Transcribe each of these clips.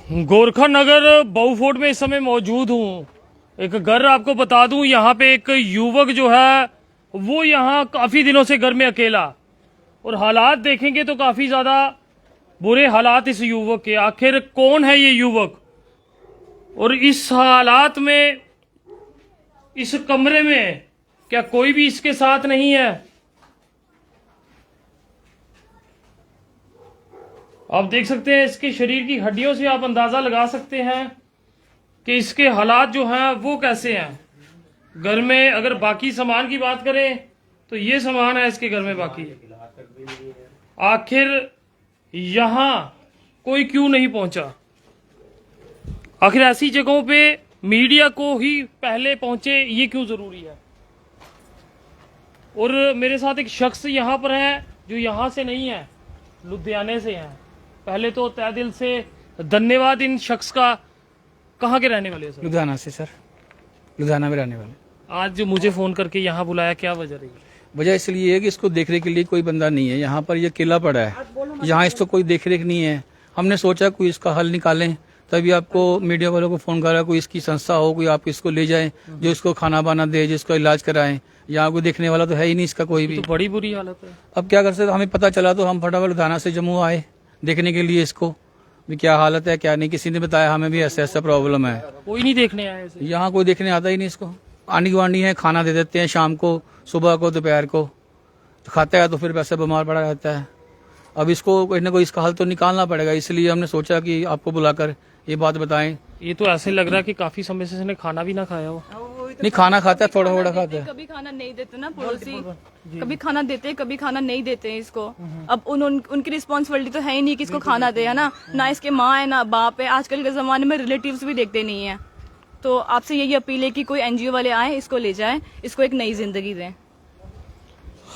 गोरखा नगर बहुफोर्ट में इस समय मौजूद हूँ। एक घर आपको बता दूं, यहाँ पे एक युवक जो है वो यहाँ काफी दिनों से घर में अकेला, और हालात देखेंगे तो काफी ज्यादा बुरे हालात इस युवक के। आखिर कौन है ये युवक, और इस हालात में इस कमरे में क्या कोई भी इसके साथ नहीं है? आप देख सकते हैं इसके शरीर की हड्डियों से आप अंदाजा लगा सकते हैं कि इसके हालात जो हैं वो कैसे हैं। घर में अगर बाकी सामान की बात करें तो ये सामान है इसके घर में बाकी। आखिर यहां कोई क्यों नहीं पहुंचा? आखिर ऐसी जगहों पे मीडिया को ही पहले पहुंचे ये क्यों जरूरी है? और मेरे साथ एक शख्स यहां पर है जो यहां से नहीं है, लुधियाने से है। पहले तो तहे दिल से धन्यवाद इन शख्स का। कहाँ के रहने वाले हो सर? लुधियाना से सर, लुधियाना में रहने वाले। आज मुझे फोन करके यहाँ बुलाया, क्या वजह रही? वजह इसलिए है कि इसको देखने के लिए कोई बंदा नहीं है। यहाँ पर ये किला पड़ा है, यहाँ इसको कोई देख रेख नहीं है। हमने सोचा कोई इसका हल निकालें, तभी आपको मीडिया वालों को फोन करा। कोई इसकी संस्था हो, कोई आप इसको ले जाए जो इसको खाना बाना दे, जिसको इलाज कराएं। यहाँ कोई देखने वाला तो है ही नहीं इसका कोई भी। तो बड़ी बुरी हालत है। अब क्या कर सकते, हमें पता चला तो हम फटाफट लुधियाना से जम्मू आए देखने के लिए इसको भी क्या हालत है क्या नहीं। किसी ने बताया हमें भी ऐसा ऐसा प्रॉब्लम है। कोई नहीं देखने आया इसे? यहाँ कोई देखने आता ही नहीं इसको। आंडी गुआंढी है, खाना दे देते हैं शाम को, सुबह को, दोपहर को, तो खाता है तो फिर वैसे बीमार पड़ा रहता है। अब इसको कोई ना कोई इसका हल तो निकालना पड़ेगा, इसलिए हमने सोचा कि आपको बुलाकर ये बात बताएं। ये तो ऐसे लग रहा है कि काफी समय से इसने खाना भी ना खाया हो। नहीं, खाना खाता है, थोड़ा थोड़ा खाता है। कभी खाना नहीं देते ना पड़ोसी, कभी खाना देते कभी खाना नहीं देते इसको। अब उनकी रिस्पॉन्सिबिलिटी तो है ही नहीं कि इसको खाना दे, है ना इसके माँ है ना बाप है। आजकल के जमाने में रिलेटिव्स भी देखते नहीं है। तो आपसे यही अपील है कि कोई एनजीओ वाले आए, इसको ले जाए, इसको एक नई जिंदगी दें।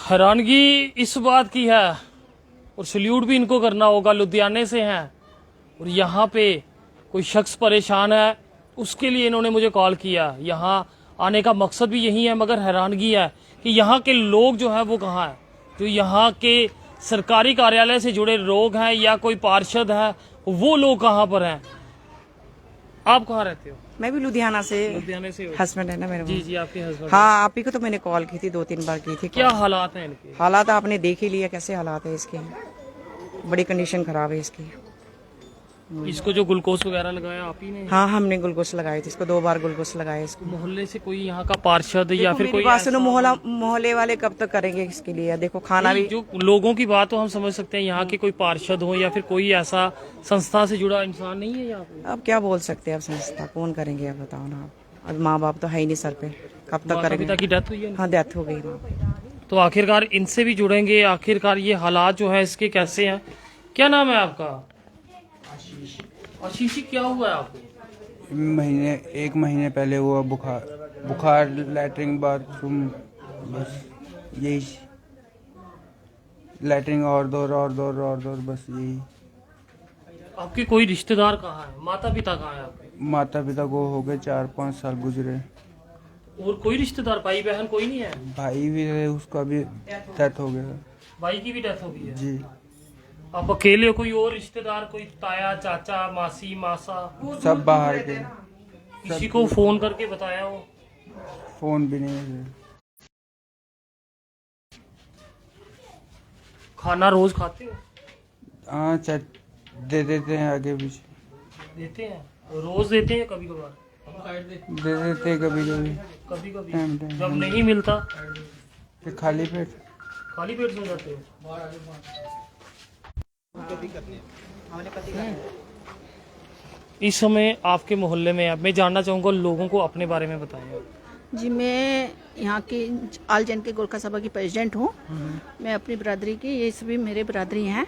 हैरानगी इस बात की है, और सल्यूट भी इनको करना होगा। लुधियाने से हैं और यहाँ पे कोई शख्स परेशान है, उसके लिए इन्होंने मुझे कॉल किया। यहाँ आने का मकसद भी यही है, मगर हैरानगी है कि यहाँ के लोग जो हैं वो कहाँ हैं? जो यहाँ के सरकारी कार्यालय से जुड़े लोग हैं या कोई पार्षद है, वो लोग कहाँ पर हैं? आप कहाँ रहते हो? मैं भी लुधियाना से। लुधियाने से हो? हस्बैंड है ना मेरे। जी जी, आपके हस्बैंड? हाँ, आप ही को तो मैंने कॉल की थी, 2-3 बार की थी। क्या हालात हैं इनके? हालात आपने देख ही लिया कैसे हालात है इसके। बड़ी कंडीशन खराब है इसकी। इसको जो ग्लूकोज वगैरह लगाया आप ही ने? हाँ, हमने ग्लूकोज लगाए थे इसको, 2 बार ग्लूकोज लगाए इसको। मोहल्ले से कोई यहाँ का पार्षद या फिर कोई बात सुनो, मोहल्ले वाले कब तक करेंगे इसके लिए? देखो खाना भी, जो लोगों की बात तो हम समझ सकते हैं, यहाँ के कोई पार्षद हो या फिर कोई ऐसा संस्था से जुड़ा इंसान नहीं है यहाँ पे? अब क्या बोल सकते हैं, अब संस्था कौन करेंगे अब बताओ ना। अब माँ बाप तो है ही नहीं सर पे, कब तक करेंगे? पिता की डेथ हुई है? हाँ, डेथ हो गई माँ। तो आखिरकार इनसे भी जुड़ेंगे। आखिरकार ये हालात जो है इसके कैसे हैं? क्या नाम है आपका? आशीष। क्या हुआ है आपको? 1 महीने पहले हुआ बुखार, लैटरिन बाथरूम, बस यही। लैटरिन और दौर बस यही। आपके कोई रिश्तेदार कहाँ है? माता पिता कहाँ है आपके? माता पिता को हो गए 4-5 साल गुजरे। और कोई रिश्तेदार, भाई बहन कोई नहीं है? भाई भी है, उसका भी डेथ हो गया। भाई की भी डेथ हो गई है? जी। आप अकेले हो? कोई और रिश्तेदार, कोई ताया चाचा मासी मासा? सब बाहर के। किसी को फोन करके बताया हो? फोन भी नहीं है। खाना रोज खाते हो? हाँ, दे देते हैं आगे पीछे। देते हैं? रोज देते हैं? कभी कभार दे देते हैं, कभी कभी कभी टाइम जब नहीं मिलता फिर खाली पेट सो जाते हो? इस समय आपके मोहल्ले में अब मैं जानना चाहूँगा, लोगों को अपने बारे में बताएं। जी, मैं यहाँ की आल जन के गोरखा सभा की प्रेसिडेंट हूँ। मैं अपनी बरादरी की, ये सभी मेरे बरादरी हैं।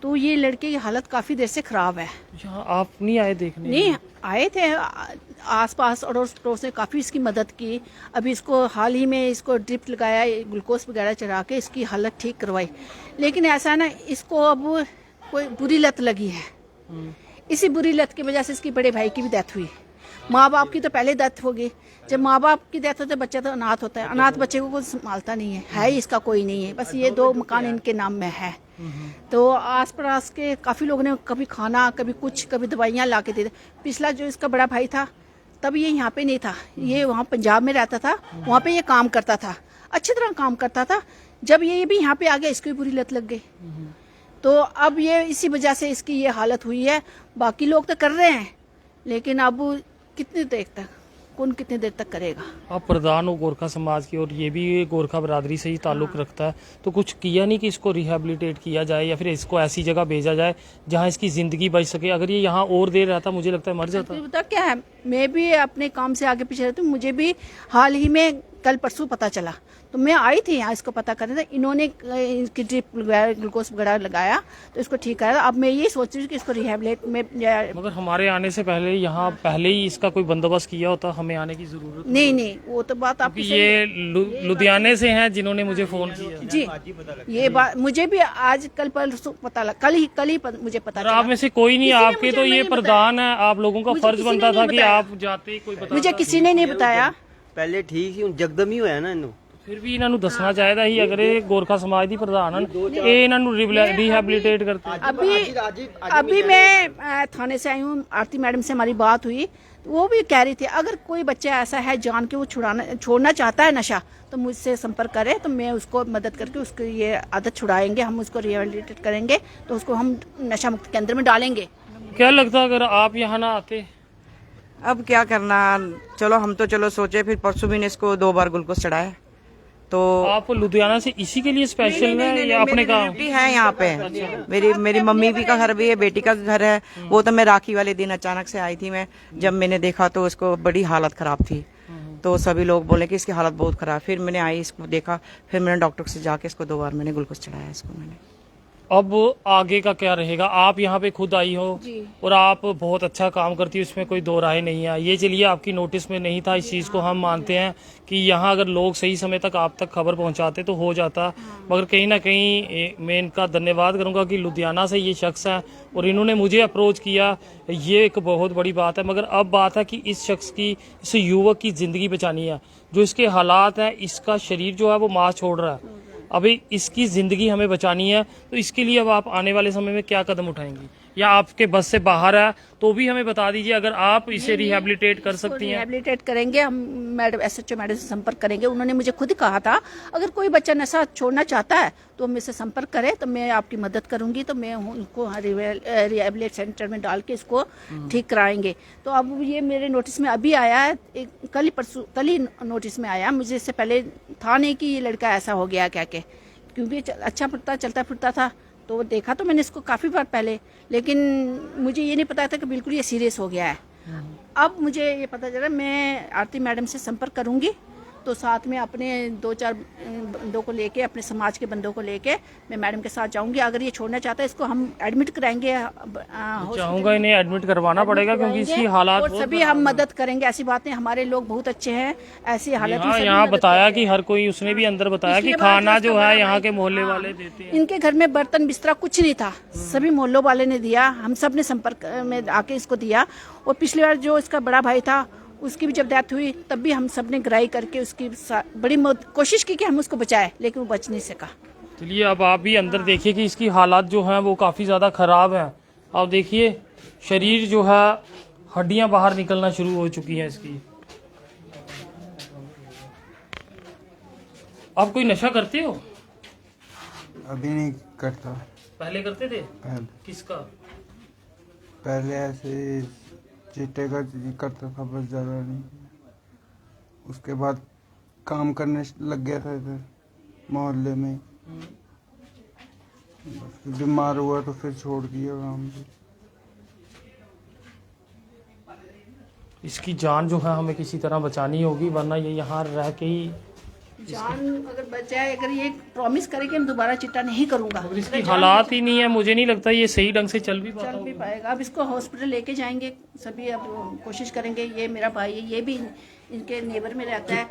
तो ये लड़के की हालत काफ़ी देर से ख़राब है। यहाँ आप नहीं आए देखने? नहीं आए थे, आसपास अड़ोस पड़ोस ने काफ़ी इसकी मदद की। अभी इसको हाल ही में इसको ड्रिप लगाया, ग्लूकोज वगैरह चढ़ा के इसकी हालत ठीक करवाई। लेकिन ऐसा है ना, इसको अब कोई बुरी लत लगी है। इसी बुरी लत की वजह से इसकी बड़े भाई की भी डेथ हुई। माँ बाप की तो पहले डेथ होगी। जब माँ बाप की डेथ होती है, बच्चा तो अनाथ होता है। अनाथ बच्चे को कोई संभालता नहीं है ही इसका कोई नहीं है। बस ये 2 मकान इनके नाम में है। तो आस पड़ोस के काफी लोगों ने कभी खाना, कभी कुछ, कभी दवाइयाँ ला के दे दे। पिछला जो इसका बड़ा भाई था तब ये यहाँ पे नहीं था, ये वहाँ पंजाब में रहता था, वहाँ पे ये काम करता था, अच्छी तरह काम करता था। जब ये भी यहाँ पे आ गया, इसको भी बुरी लत लग गई। तो अब ये इसी वजह से इसकी ये हालत हुई है। बाकी लोग तो कर रहे हैं, लेकिन अब कितनी देर तक, कौन कितनी देर तक करेगा। आप प्रधान हो गोरखा समाज की और ये भी गोरखा बरादरी से ही ताल्लुक रखता है, तो कुछ किया नहीं कि इसको रिहेबिलिटेट किया जाए या फिर इसको ऐसी जगह भेजा जाए जहां इसकी जिंदगी बच सके। अगर ये यहाँ और देर रहता, मुझे लगता है मर जाता। पता क्या है, मैं भी अपने काम से आगे पीछे रहती हूँ। मुझे भी हाल ही में कल परसों पता चला, तो मैं आई थी यहाँ इसको पता करने। था इन्होंने इसकी ड्रिप ग्लूकोज वगैरह लगाया तो इसको ठीक कराया। अब मैं ये सोच रही हूँ कि इसको रिहेबिलिट में मगर हमारे आने से पहले यहाँ पहले ही इसका कोई बंदोबस्त किया होता, हमें आने की जरूरत नहीं, वो तो बात आपकी क्योंकि ये लुधियाने से हैं जिन्होंने मुझे फोन किया। जी, ये बात मुझे भी आज कल परसों पता लगा, कल ही मुझे पता और चला। आप में से कोई नहीं, किसी ने आपके मुझे तो ये नहीं प्रधान है, आप लोगों का मुझे फर्ज किसी ने बनता नहीं था कि बताया। आप जाते ही कोई बता। मुझे किसी ने नहीं बताया। ਪਹਿਲੇ ਠੀਕ ਸੀ, ਹੁਣ ਜਗਦਮ ਹੀ ਹੋਇਆ ਨਾ ਇਹਨੂੰ। ਫਿਰ ਵੀ ਇਹਨਾਂ ਨੂੰ ਦੱਸਣਾ ਚਾਹੀਦਾ ਸੀ, ਅਗਰ ਇਹ ਗੋਰਖਾ ਸਮਾਜ ਦੀ ਪ੍ਰਧਾਨ ਹਨ, ਇਹ ਇਹਨਾਂ ਨੂੰ रिहेबिलिटेट करते। अभी मैं थाने से आई हूँ, आरती मैडम से हमारी बात हुई, वो भी कह रही थी अगर कोई बच्चा ऐसा है जान के वो छोड़ना चाहता है नशा, तो मुझसे संपर्क करे, तो मैं उसको मदद करके उसको ये आदत छुड़ाएंगे, हम उसको रिहेबिलिटेट करेंगे, तो उसको हम नशा मुक्त केंद्र में डालेंगे। क्या लगता अगर आप यहाँ ना आते? अब क्या करना, चलो हम तो चलो सोचे, फिर परसों भी ने इसको 2 बार ग्लूकोज चढ़ाया। तो आप लुधियाना से इसी के लिए स्पेशल है या अपने काम? ड्यूटी है यहाँ पे। मेरी मम्मी भी का घर भी है, बेटी का घर है। वो तो मैं राखी वाले दिन अचानक से आई थी मैं, जब मैंने देखा तो उसको बड़ी हालत खराब थी। तो सभी लोग बोले कि इसकी हालत बहुत खराब। फिर मैंने आई, इसको देखा, फिर मैंने डॉक्टर से जाके इसको 2 बार मैंने ग्लूकोज चढ़ाया इसको मैंने। अब आगे का क्या रहेगा? आप यहाँ पे खुद आई हो और आप बहुत अच्छा काम करती हो, इसमें कोई दो राय नहीं है। ये चलिए आपकी नोटिस में नहीं था, इस चीज़ को हम मानते हैं कि यहाँ अगर लोग सही समय तक आप तक खबर पहुँचाते तो हो जाता। मगर कहीं ना कहीं मैं इनका धन्यवाद करूँगा कि लुधियाना से ये शख्स है और इन्होंने मुझे अप्रोच किया, ये एक बहुत बड़ी बात है। मगर अब बात है कि इस शख्स की, इस युवक की ज़िंदगी बचानी है। जो इसके हालात हैं, इसका शरीर जो है वो मांस छोड़ रहा है, अभी इसकी जिंदगी हमें बचानी है। तो इसके लिए अब आप आने वाले समय में क्या कदम उठाएंगी, या आपके बस से बाहर है तो भी हमें बता दीजिए, अगर आप इसे रिहेबिलिटेट कर सकती हैं। रिहेबिलिटेट करेंगे हम, मैडम SHO मैडम से संपर्क करेंगे। उन्होंने मुझे खुद कहा था अगर कोई बच्चा नशा छोड़ना चाहता है तो मुझसे संपर्क करे, तो मैं आपकी मदद करूंगी, तो मैं उनको रिहेबिलिट सेंटर में डाल के इसको ठीक कराएंगे। तो अब ये मेरे नोटिस में अभी आया है, कल ही नोटिस में आया। मुझे इससे पहले था नहीं कि ये लड़का ऐसा हो गया क्या के, क्योंकि अच्छा चलता फिरता था। तो देखा तो मैंने इसको काफ़ी बार पहले, लेकिन मुझे ये नहीं पता था कि बिल्कुल ये सीरियस हो गया है। अब मुझे ये पता चला, मैं आरती मैडम से संपर्क करूंगी, तो साथ में अपने 2-4 बंदों को लेके, अपने समाज के बंदों को लेके मैं मैडम के साथ जाऊंगी। अगर ये छोड़ना चाहता है, इसको हम एडमिट कराएंगे। चाहूंगा इन्हें एडमिट करवाना पड़ेगा क्योंकि इसकी हालात और सभी हम मदद करेंगे। ऐसी बात नहीं, हमारे लोग बहुत अच्छे हैं, ऐसी हालत में यहाँ बताया कि हर कोई, उसने भी अंदर बताया कि खाना जो है यहाँ के मोहल्ले वाले देते हैं। इनके घर में बर्तन बिस्तरा कुछ नहीं था, सभी मोहल्लों वाले ने दिया, हम सब ने संपर्क में आके इसको दिया। और पिछली बार जो इसका बड़ा भाई था, उसकी भी जब डेथ हुई तब भी हम सब ने ग्राई करके उसकी बड़ी कोशिश की कि हम उसको बचाए, लेकिन वो बच नहीं सका। चलिए अब आप भी अंदर देखिए कि इसकी हालात जो हैं वो काफ़ी ज़्यादा ख़राब हैं। आप देखिए शरीर जो है, हड्डियां बाहर निकलना शुरू हो चुकी हैं इसकी। आप कोई नशा करते हो? अभी नहीं करता। पहले करते थे? पहले किसका? पहले ऐसे चिट्टे का करता था, बस ज़्यादा नहीं। उसके बाद काम करने लग गया था इधर मोहल्ले में, बस बीमार हुआ तो फिर छोड़ दिया काम भी। इसकी जान जो है हमें किसी तरह बचानी होगी, वरना ये यहाँ रह के ही जान अगर बच जाए, अगर ये प्रॉमिस करे कि हम दोबारा चिट्टा नहीं करूंगा। अगर इसकी हालात ही नहीं है, मुझे नहीं लगता ये सही ढंग से चल भी पाएगा। अब इसको हॉस्पिटल लेके जाएंगे सभी, अब कोशिश करेंगे। ये मेरा भाई है, ये भी इनके नेबर में रहता है।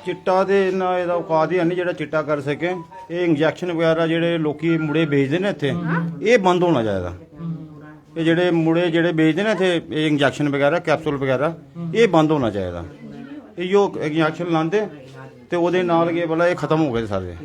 चिट्टा ਦੇ ਨਾ ਇਹਦਾ ਔਕਾਤ ਹੀ ਨਹੀਂ ਜਿਹੜਾ ਚਿੱਟਾ ਕਰ ਸਕੇ। ਇਹ ਇੰਜੈਕਸ਼ਨ ਵਗੈਰਾ ਜਿਹੜੇ ਲੋਕੀ ਮੁੜੇ ਵੇਚਦੇ ਨੇ ਇੱਥੇ, ਇਹ ਬੰਦ ਹੋਣਾ ਚਾਹੀਦਾ। ਇਹ ਜਿਹੜੇ ਮੁੜੇ ਜਿਹੜੇ ਵੇਚਦੇ ਨੇ ਇੱਥੇ, ਇਹ ਇੰਜੈਕਸ਼ਨ ਵਗੈਰਾ, ਕੈਪਸੂਲ ਵਗੈਰਾ, ਇਹ ਬੰਦ ਹੋਣਾ ਚਾਹੀਦਾ। ਇਹ ਜੋ ਇੰਜੈਕਸ਼ਨ ਲਾਉਂਦੇ ਤੇ ਉਹਦੇ ਨਾਲ ਕੀ ਬਲਾ ਇਹ ਖਤਮ ਹੋ ਗਏ ਸਾਰੇ,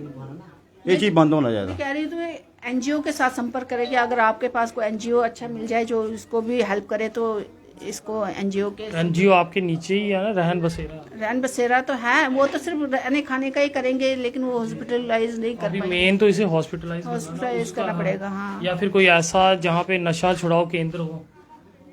ਇਹ ਚੀਜ਼ ਬੰਦ ਹੋਣਾ ਚਾਹੀਦਾ। कह रही तो एनजीओ के साथ संपर्क करेंगे। अगर आपके पास कोई एनजीओ अच्छा मिल जाए जो इसको भी हेल्प करे तो इसको एनजीओ के एनजीओ आपके नीचे ही है ना, रहन बसेरा? रैन बसेरा तो है, वो तो सिर्फ रहने खाने का ही करेंगे, लेकिन वो हॉस्पिटलाइज नहीं कर अभी पाएंगे। मेन तो इसे हॉस्पिटलाइज हॉस्पिटलाइज करना पड़ेगा। हाँ, या फिर कोई ऐसा जहाँ पे नशा छुड़ाओ केंद्र हो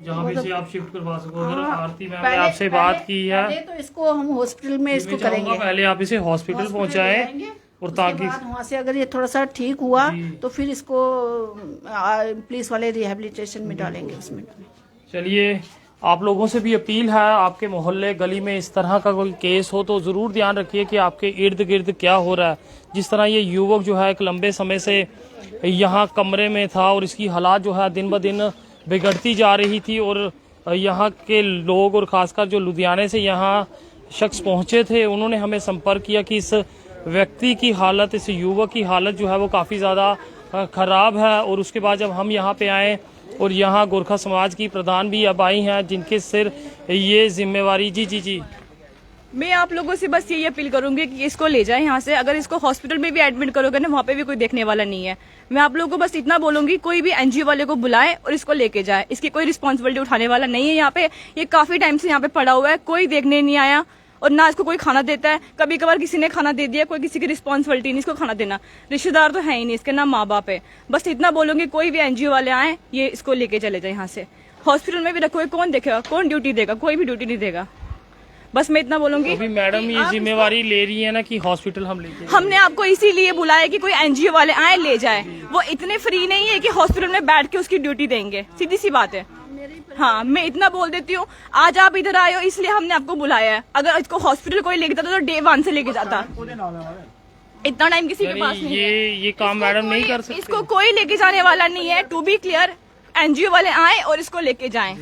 जहाँ पे इसे आप शिफ्ट करवा सको। अगर आरती मैम ने आपसे बात की है पहले तो इसको हम हॉस्पिटल में इसको करेंगे, पहले आप इसे हॉस्पिटल पहुँचाएं और ताकि वहाँ से अगर ये थोड़ा सा ठीक हुआ तो फिर इसको पुलिस वाले रिहेबिलिटेशन में डालेंगे उसमें। चलिए, आप लोगों से भी अपील है, आपके मोहल्ले गली में इस तरह का कोई केस हो तो ज़रूर ध्यान रखिए कि आपके इर्द गिर्द क्या हो रहा है। जिस तरह ये युवक जो है एक लंबे समय से यहाँ कमरे में था और इसकी हालात जो है दिन ब दिन बिगड़ती जा रही थी, और यहाँ के लोग और ख़ासकर जो लुधियाने से यहाँ शख्स पहुँचे थे उन्होंने हमें संपर्क किया कि इस व्यक्ति की हालत, इस युवक की हालत जो है वो काफ़ी ज़्यादा ख़राब है। और उसके बाद जब हम यहाँ पे आए और यहाँ गोरखा समाज की प्रधान भी अब आई हैं जिनके सिर ये जिम्मेवारी। जी मैं आप लोगों से बस यही अपील करूंगी कि इसको ले जाएं यहाँ से। अगर इसको हॉस्पिटल में भी एडमिट करोगे ना, वहाँ पे भी कोई देखने वाला नहीं है। मैं आप लोगों को बस इतना बोलूंगी, कोई भी एनजीओ वाले को बुलाए और इसको लेके जाए। इसकी कोई रिस्पॉन्सिबिलिटी उठाने वाला नहीं है यहाँ पे। ये काफी टाइम से यहाँ पे पड़ा हुआ है, कोई देखने नहीं आया और ना इसको कोई खाना देता है। कभी कभार किसी ने खाना दे दिया, कोई किसी की रिस्पॉन्सिबिलिटी नहीं इसको खाना देना। रिश्तेदार तो है ही नहीं इसके, ना माँ बाप है। बस इतना बोलूंगी, कोई भी एनजीओ वाले आए, ये इसको लेके चले जाए यहाँ से। हॉस्पिटल में भी रखोगे, कौन देखेगा, कौन ड्यूटी देगा? कोई भी ड्यूटी नहीं देगा। बस मैं इतना बोलूंगी। अभी मैडम ये जिम्मेवारी ले रही है ना कि हॉस्पिटल हम लेके, हमने आपको इसीलिए बुलाया कि कोई एनजीओ वाले आए, ले जाए। वो इतने फ्री नहीं है कि हॉस्पिटल में बैठ के उसकी ड्यूटी देंगे, सीधी सी बात है। हाँ, मैं इतना बोल देती हूँ, आज आप इधर आए हो इसलिए हमने आपको बुलाया है। अगर इसको हॉस्पिटल कोई लेके जाता तो डे 1 से लेके जाता। इतना टाइम किसी के पास नहीं है। ये काम मैडम नहीं कर सकते। इसको कोई लेके जाने वाला नहीं है। टू बी क्लियर, एनजीओ वाले आए और इसको लेके जाएं।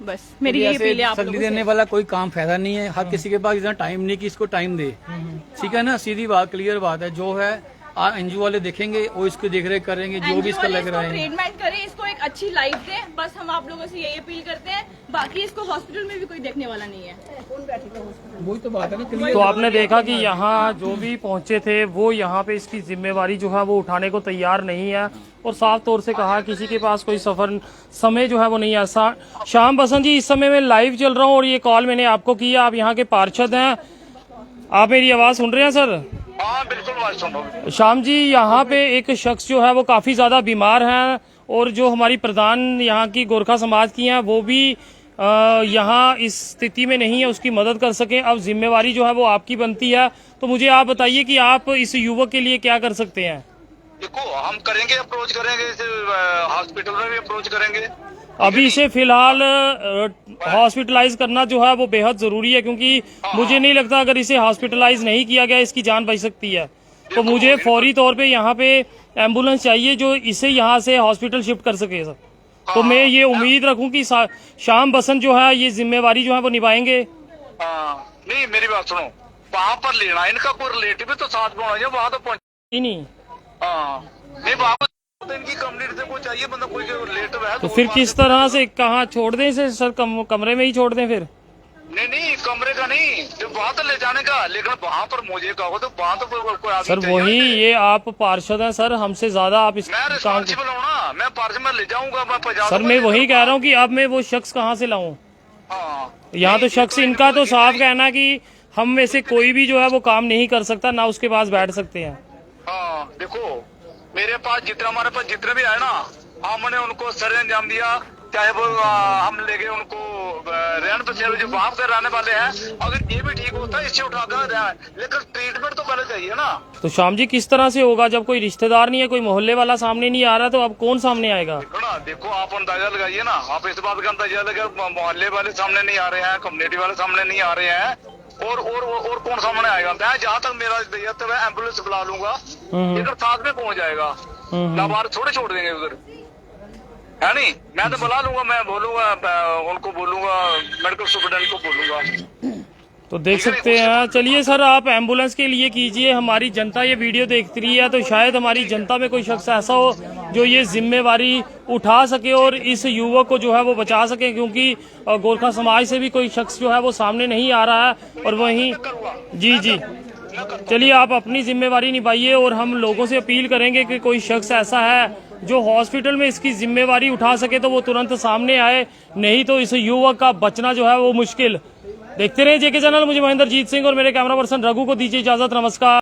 बस मेरी यही अपील है आप सल्ली लोगों देने से। वाला कोई काम फायदा नहीं है। हर किसी के पास इतना टाइम नहीं कि इसको टाइम दे। ठीक है ना, सीधी बात, क्लियर बात है। जो है एनजीओ वाले देखेंगे, वो इसकी देखरेख करेंगे, जो भी इसका लग रहा है। ट्रीटमेंट करें, इसको एक अच्छी लाइफ दे। बस हम आप लोगों से यही अपील करते हैं। बाकी इसको हॉस्पिटल में भी कोई देखने वाला नहीं है। वही तो बात है ना। तो आपने देखा कि यहाँ जो भी पहुंचे थे वो यहाँ पे इसकी जिम्मेवारी जो है वो उठाने को तैयार नहीं है, और साफ तौर से कहा किसी के पास कोई सफर समय जो है वो नहीं है। श्याम बसंत जी, इस समय मैं लाइव चल रहा हूँ और ये कॉल मैंने आपको किया। आप यहाँ के पार्षद हैं, आप मेरी आवाज सुन रहे हैं सर? हाँ बिल्कुल आवाज सुन रहा हूँ। श्याम जी, यहाँ पे एक शख्स जो है वो काफी ज्यादा बीमार है, और जो हमारी प्रधान यहाँ की गोरखा समाज की हैं वो भी यहाँ इस स्थिति में नहीं है उसकी मदद कर सके। अब जिम्मेवारी जो है वो आपकी बनती है। तो मुझे आप बताइए कि आप इस युवक के लिए क्या कर सकते हैं? देखो, हम करेंगे, अप्रोच करेंगे, हॉस्पिटल में भी अप्रोच करेंगे। अभी इसे फिलहाल हॉस्पिटलाइज करना जो है वो बेहद जरूरी है, क्योंकि मुझे नहीं लगता अगर इसे हॉस्पिटलाइज नहीं किया गया इसकी जान बच सकती है। तो मुझे फौरी तौर पे यहाँ पे एम्बुलेंस चाहिए जो इसे यहाँ से हॉस्पिटल शिफ्ट कर सके सर। तो मैं ये उम्मीद रखूं कि श्याम बसंत जो है ये जिम्मेवारी जो है वो निभाएंगे। नहीं, मेरी बात सुनो, वहाँ पर लेना इनका कोई रिलेटिव तो साथ में होना चाहिए, वहाँ तो पहुँच नहीं। नहीं, वहाँ पर इनकी कम्युनिटी से कोई चाहिए बंदा, कोई रिलेटिव है तो फिर किस तरह से कहाँ छोड़ दें इसे सर? कमरे में ही छोड़ दें फिर? नहीं, कमरे का नहीं, जब वहाँ तो ले जाने का, लेकिन वहाँ पर मुझे कहो तो वहाँ तो कोई आदमी सर वही, ये आप पार्षद हैं सर, हमसे ज्यादा आप इस मैं काम रिस्पॉन्सिबल हूँ ना, मैं पार्षद में ले जाऊंगा, मैं पहुंचा सर मैं वही कह रहा हूँ कि अब मैं वो शख्स कहाँ से लाऊं? यहाँ तो शख्स इनका तो साफ कहना कि हम में से कोई भी जो है वो काम नहीं कर सकता, ना उसके पास बैठ सकते हैं। हाँ, देखो मेरे पास जितना, हमारे पास जितने भी आए ना, हमने उनको सर अंजाम दिया। चाहे वो हम ले गए उनको रहन बसेरे जो वहां पर रहने वाले हैं, अगर ये भी ठीक होता है इससे उठाकर, लेकिन ट्रीटमेंट तो पहले चाहिए ना। तो श्याम जी किस तरह से होगा जब कोई रिश्तेदार नहीं है, कोई मोहल्ले वाला सामने नहीं आ रहा, तो अब कौन सामने आएगा? देखो ना, देखो आप अंदाजा लगाइए ना, आप इस बात का अंदाजा लगाए, मोहल्ले वाले सामने नहीं आ रहे हैं, कम्युनिटी वाले सामने नहीं आ रहे हैं, और कौन सामने आएगा? मैं जहाँ तक मेरा एम्बुलेंस बुला लूंगा, लेकिन साथ में पहुंच जाएगा, लाभार्थी थोड़े छोड़ देंगे उधर, है नहीं? मैं तो बुला लूंगा, मैं बोलूंगा, उनको बोलूंगा, मेडिकल सुपरडेंट को बोलूंगा। तो देख सकते हैं। चलिए सर, आप एम्बुलेंस के लिए कीजिए, हमारी जनता ये वीडियो देखती रही है, तो शायद हमारी जनता में कोई शख्स ऐसा हो जो ये जिम्मेवारी उठा सके और इस युवक को जो है वो बचा सके, क्योंकि गोरखा समाज से भी कोई शख्स जो है वो सामने नहीं आ रहा है। और वहीं जी मैं करता चलिए आप अपनी जिम्मेवारी निभाइए और हम लोगों से अपील करेंगे कि कोई शख्स ऐसा है जो हॉस्पिटल में इसकी जिम्मेवारी उठा सके तो वो तुरंत सामने आए, नहीं तो इस युवक का बचना जो है वो मुश्किल। देखते रहे जेके चैनल। मुझे महेंद्रजीत सिंह और मेरे कैमरा पर्सन रघु को दीजिए इजाजत। नमस्कार।